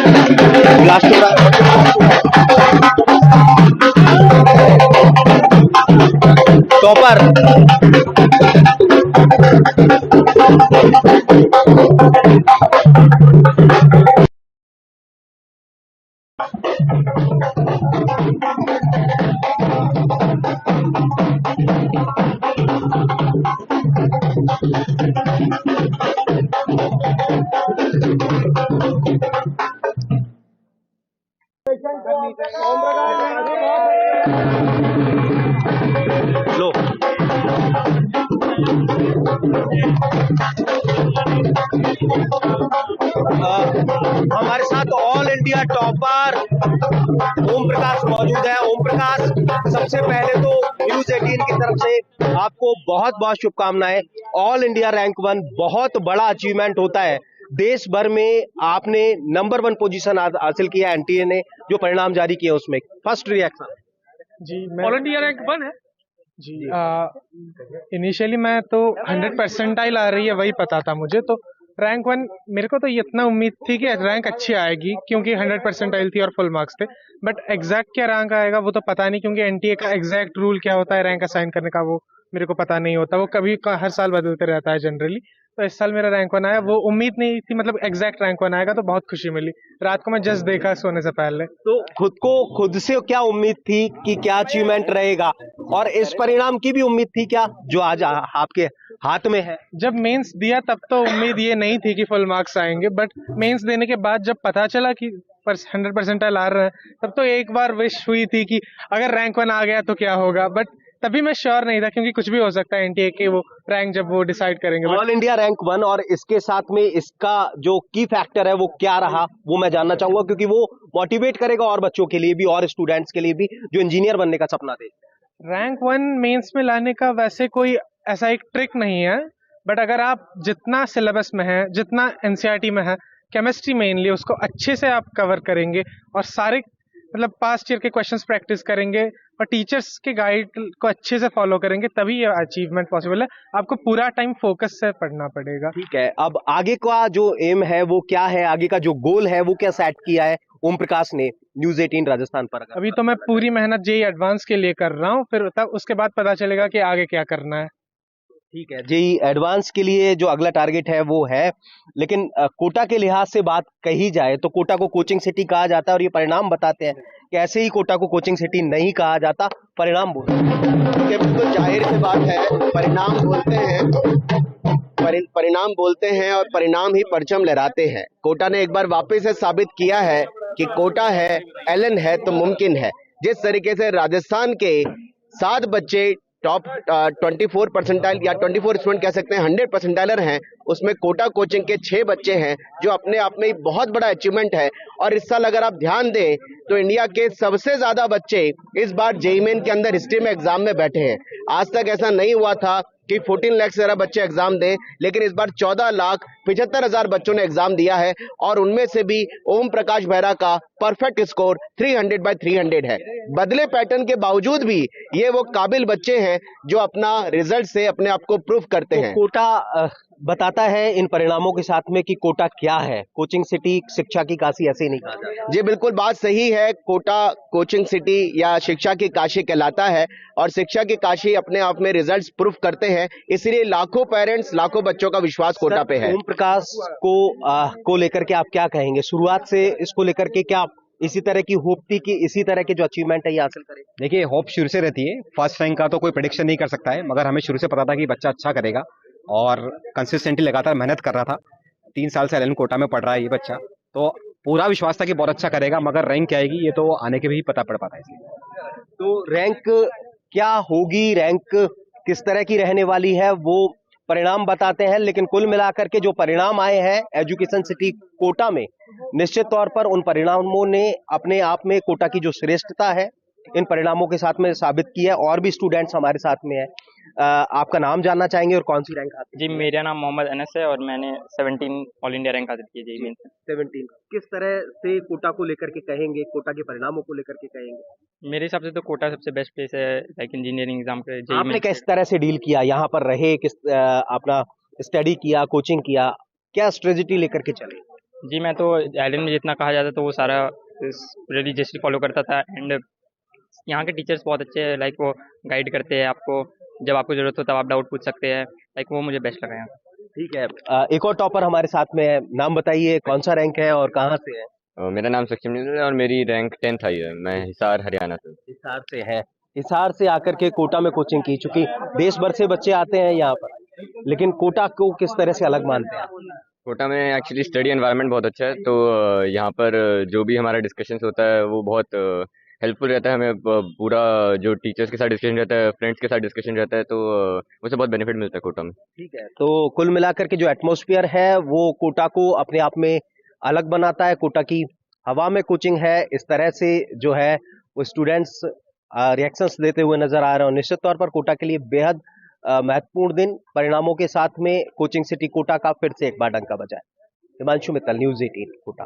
Blast हो रहा है। टॉपर लो। हमारे साथ all India topper Om Prakash मौजूद है। ओम प्रकाश, सबसे पहले तो न्यूज 18 की तरफ से आपको बहुत बहुत शुभकामनाएं। ऑल इंडिया रैंक 1 बहुत बड़ा अचीवमेंट होता है। देश भर में आपने नंबर 1 पोजीशन हासिल किया। एनटीए ने जो परिणाम जारी किए उसमें फर्स्ट रिएक्शन जी ऑल इंडिया रैंक 1 है जी इनिशियली मैं तो 100 परसेंटाइल आ रही है वही पता था मुझे, तो रैंक 1 मेरे को तो इतना उम्मीद थी कि रैंक अच्छी आएगी क्योंकि 100 परसेंटाइल थी और फुल मार्क्स थे। बट एग्जैक्ट क्या रैंक आएगा वो तो पता नहीं, क्योंकि एनटीए का एग्जैक्ट रूल क्या होता है रैंक असाइन करने का वो मेरे को पता नहीं होता। वो कभी हर साल बदलते रहता है जनरली। तो इस साल मेरा रैंक 1 आया, वो उम्मीद नहीं थी, मतलब एग्जैक्ट रैंक 1 आएगा तो बहुत खुशी मिली। रात को मैं जस्ट देखा सोने से पहले। तो खुद से क्या उम्मीद थी कि क्या अचीवमेंट रहेगा, और इस परिणाम की भी उम्मीद थी क्या जो आज आपके हाथ में है? जब मेंस दिया तब तो उम्मीद ये नहीं थी कि फुल मार्क्स आएंगे, बट मेंस देने के बाद जब पता चला कि 100 परसेंटाइल आ रहे हैं तब तो एक बार विश हुई थी कि अगर रैंक 1 आ गया तो क्या होगा। बट तभी मैं श्योर नहीं था क्योंकि कुछ भी हो सकता है एनटीए के वो रैंक जब वो डिसाइड करेंगे। ऑल इंडिया रैंक 1 और इसके साथ में इसका जो की फैक्टर है वो क्या रहा वो मैं जानना चाहूंगा, क्योंकि वो मोटिवेट करेगा और बच्चों के लिए भी और स्टूडेंट्स के लिए भी जो इंजीनियर बनने का सपना थे। रैंक 1 मेंस में लाने का वैसे कोई ऐसा एक ट्रिक नहीं है, बट अगर आप जितना सिलेबस में है, जितना एनसीईआरटी में है, केमिस्ट्री मेनली उसको अच्छे से आप कवर करेंगे और सारे मतलब पास्ट ईयर के क्वेश्चंस प्रैक्टिस करेंगे और टीचर्स के गाइड को अच्छे से फॉलो करेंगे तभी ये अचीवमेंट पॉसिबल है। आपको पूरा टाइम फोकस से पढ़ना पड़ेगा। ठीक है, अब आगे का जो एम है वो क्या है, आगे का जो गोल है वो क्या सेट किया है ओम प्रकाश ने न्यूज 18 राजस्थान पर? अभी तो मैं पूरी मेहनत जेई एडवांस के लिए कर रहा हूँ, फिर तब उसके बाद पता चलेगा कि आगे क्या करना है। ठीक है, जेई एडवांस के लिए जो अगला टारगेट है वो है, लेकिन कोटा के लिहाज से बात कही जाए तो कोटा को कोचिंग सिटी कहा जाता है और ये परिणाम बताते हैं कि ऐसे ही कोटा को कोचिंग सिटी नहीं कहा जाता। परिणाम बोलते हैं, बिल्कुल जाहिर सी बात है, परिणाम बोलते हैं, परिणाम बोलते हैं और परिणाम ही परचम लहराते हैं। कोटा ने एक बार वापस से साबित किया है कि कोटा है, एलन है तो मुमकिन है। जिस तरीके से राजस्थान के 7 बच्चे टॉप 24 परसेंटाइल या 24 स्टूडेंट कह सकते हैं 100 परसेंटाइलर हैं, उसमें कोटा कोचिंग के 6 बच्चे हैं जो अपने आप में बहुत बड़ा अचीवमेंट है। और इस साल अगर आप ध्यान दें तो इंडिया के सबसे ज्यादा बच्चे इस बार जेईई मेन के अंदर हिस्ट्री में एग्जाम में बैठे हैं। आज तक ऐसा नहीं हुआ था कि 14 लाख से ज्यादा बच्चे एग्जाम दें, लेकिन इस बार 14,75,000 बच्चों ने एग्जाम दिया है और उनमें से भी ओम प्रकाश बेहरा का परफेक्ट स्कोर 300/300 है। बदले पैटर्न के बावजूद भी ये वो काबिल बच्चे हैं जो अपना रिजल्ट से अपने आप को प्रूव करते हैं। कोटा बताता है इन परिणामों के साथ में कि कोटा क्या है, कोचिंग सिटी शिक्षा की काशी ऐसे ही नहीं कहा जाता। जी बिल्कुल बात सही है, कोटा कोचिंग सिटी या शिक्षा की काशी कहलाता है और शिक्षा की काशी अपने आप में रिजल्ट्स प्रूफ करते हैं, इसलिए लाखों पेरेंट्स लाखों बच्चों का विश्वास कोटा पे है। ओम प्रकाश को लेकर के आप क्या कहेंगे? शुरुआत से इसको लेकर के क्या इसी तरह की होप थी कि इसी तरह के जो अचीवमेंट है ये हासिल करें? देखिए, होप शुरू से रहती है। फर्स्ट रैंक का तो कोई प्रेडिक्शन नहीं कर सकता है, मगर हमें शुरू से पता था कि बच्चा अच्छा करेगा और कंसिस्टेंटली लगातार मेहनत कर रहा था। 3 साल से एलन कोटा में पढ़ रहा है ये बच्चा, तो पूरा विश्वास था कि बहुत अच्छा करेगा, मगर रैंक क्या आएगी ये तो आने के भी पता पड़ पाता है। इसलिए तो रैंक क्या होगी, रैंक किस तरह की रहने वाली है वो परिणाम बताते हैं, लेकिन कुल मिलाकर के जो परिणाम आए हैं एजुकेशन सिटी कोटा में, निश्चित तौर पर उन परिणामों ने अपने आप में कोटा की जो श्रेष्ठता है इन परिणामों के साथ में साबित किया है। और भी स्टूडेंट्स हमारे साथ में है, आपका नाम जानना चाहेंगे और कौन सी रैंक हासिल? जी, मेरा नाम मोहम्मद अनस है और मैंने 17 ऑल इंडिया रैंक हासिल की जेईई मेन से। 17। किस तरह से कोटा को लेकर के कहेंगे, कोटा के परिणामों को लेकर के कहेंगे? मेरे हिसाब से तो कोटा सबसे बेस्ट प्लेस है, लाइक इंजीनियरिंग एग्जाम के जेईई आपने मेन। किस तरह से डील किया, यहाँ पर रहे, किस अपना स्टडी किया, कोचिंग किया, क्या स्ट्रेटेजी लेकर के चले? जी मैं तो आइलैंड में जितना कहा जाता तो वो सारा रिलीजियसली फॉलो करता था। एंड यहाँ के टीचर्स बहुत अच्छे हैं, लाइक वो गाइड करते हैं आपको, जब आपको ज़रूरत हो तब आप डाउट पूछ सकते हैं, लाइक वो मुझे बेस्ट लगा यहाँ। ठीक है। एक और टॉपर हमारे साथ में है, नाम बताइए, कौन सा रैंक है और कहाँ से है? मेरा नाम सक्षम है और मेरी रैंक 10th आई है। मैं हिसार हरियाणा से। हिसार से है। हिसार से आकर के कोटा में कोचिंग की, चूंकि देश भर से बच्चे आते हैं यहाँ पर, लेकिन कोटा को किस तरह से अलग मानते हैं आप? कोटा में एक्चुअली स्टडी एनवायरनमेंट बहुत अच्छा है, तो यहाँ पर जो भी हमारा डिस्कशंस होता है वो बहुत हेल्पफुल रहता है हमें। पूरा जो टीचर्स के साथ डिस्कशन रहता है, फ्रेंड्स के साथ डिस्कशन रहता है, तो उससे बहुत बेनिफिट मिलता है कोटा में। ठीक है, तो कुल मिलाकर के जो एटमॉस्फेयर है वो कोटा को अपने आप में अलग बनाता है। कोटा की हवा में कोचिंग है, इस तरह से जो है वो स्टूडेंट्स रिएक्शंस देते हुए नजर आ रहे हैं। और निश्चित तौर पर कोटा के लिए बेहद महत्वपूर्ण दिन, परिणामों के साथ में कोचिंग सिटी कोटा का फिर से एक बार डंका बजा है। हिमांशु मित्तल, न्यूज़ 18 कोटा।